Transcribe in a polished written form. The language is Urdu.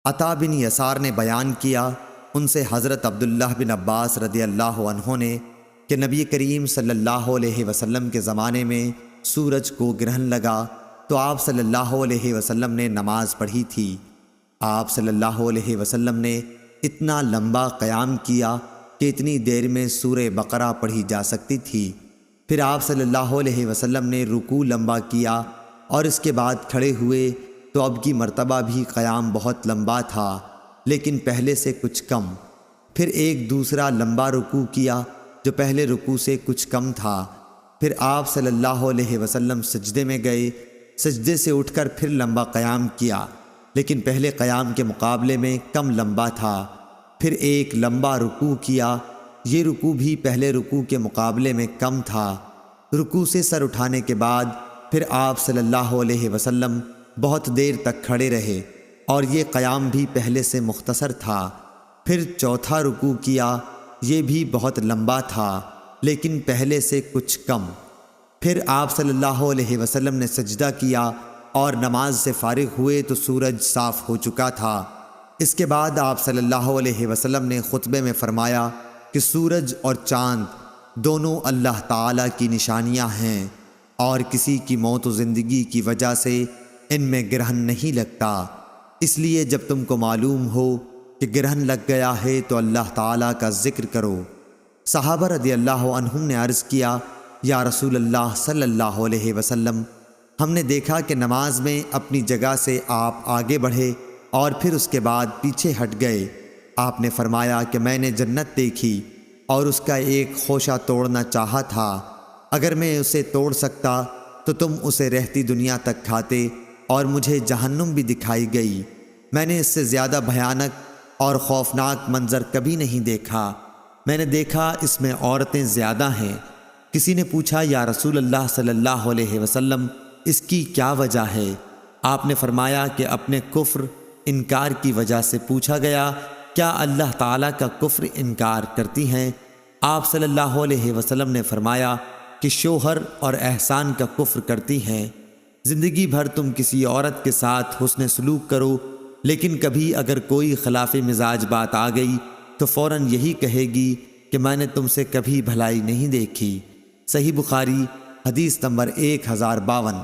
عطا بن یسار نے بیان کیا، ان سے حضرت عبداللہ بن عباس رضی اللہ عنہ نے کہ نبی کریم صلی اللہ علیہ وسلم کے زمانے میں سورج کو گرہن لگا تو آپ صلی اللہ علیہ وسلم نے نماز پڑھی تھی۔ آپ صلی اللہ علیہ وسلم نے اتنا لمبا قیام کیا کہ اتنی دیر میں سورہ بقرہ پڑھی جا سکتی تھی۔ پھر آپ صلی اللہ علیہ وسلم نے رکوع لمبا کیا اور اس کے بعد کھڑے ہوئے تو اب کی مرتبہ بھی قیام بہت لمبا تھا لیکن پہلے سے کچھ کم۔ پھر ایک دوسرا لمبا رکوع کیا جو پہلے رکوع سے کچھ کم تھا۔ پھر آپ صلی اللہ علیہ وسلم سجدے میں گئے، سجدے سے اٹھ کر پھر لمبا قیام کیا لیکن پہلے قیام کے مقابلے میں کم لمبا تھا۔ پھر ایک لمبا رکوع کیا، یہ رکوع بھی پہلے رکوع کے مقابلے میں کم تھا۔ رکوع سے سر اٹھانے کے بعد پھر آپ صلی اللہ علیہ وسلم بہت دیر تک کھڑے رہے اور یہ قیام بھی پہلے سے مختصر تھا۔ پھر چوتھا رکوع کیا، یہ بھی بہت لمبا تھا لیکن پہلے سے کچھ کم۔ پھر آپ صلی اللہ علیہ وسلم نے سجدہ کیا اور نماز سے فارغ ہوئے تو سورج صاف ہو چکا تھا۔ اس کے بعد آپ صلی اللہ علیہ وسلم نے خطبے میں فرمایا کہ سورج اور چاند دونوں اللہ تعالیٰ کی نشانیاں ہیں اور کسی کی موت و زندگی کی وجہ سے ان میں گرہن نہیں لگتا، اس لیے جب تم کو معلوم ہو کہ گرہن لگ گیا ہے تو اللہ تعالیٰ کا ذکر کرو۔ صحابہ رضی اللہ عنہم نے عرض کیا، یا رسول اللہ صلی اللہ علیہ وسلم، ہم نے دیکھا کہ نماز میں اپنی جگہ سے آپ آگے بڑھے اور پھر اس کے بعد پیچھے ہٹ گئے۔ آپ نے فرمایا کہ میں نے جنت دیکھی اور اس کا ایک خوشہ توڑنا چاہا تھا، اگر میں اسے توڑ سکتا تو تم اسے رہتی دنیا تک کھاتے، اور مجھے جہنم بھی دکھائی گئی، میں نے اس سے زیادہ بھیانک اور خوفناک منظر کبھی نہیں دیکھا۔ میں نے دیکھا اس میں عورتیں زیادہ ہیں۔ کسی نے پوچھا، یا رسول اللہ صلی اللہ علیہ وسلم، اس کی کیا وجہ ہے؟ آپ نے فرمایا کہ اپنے کفر انکار کی وجہ سے۔ پوچھا گیا، کیا اللہ تعالیٰ کا کفر انکار کرتی ہیں؟ آپ صلی اللہ علیہ وسلم نے فرمایا کہ شوہر اور احسان کا کفر کرتی ہیں۔ زندگی بھر تم کسی عورت کے ساتھ حسن سلوک کرو لیکن کبھی اگر کوئی خلاف مزاج بات آ گئی تو فوراً یہی کہے گی کہ میں نے تم سے کبھی بھلائی نہیں دیکھی۔ صحیح بخاری حدیث نمبر 1052۔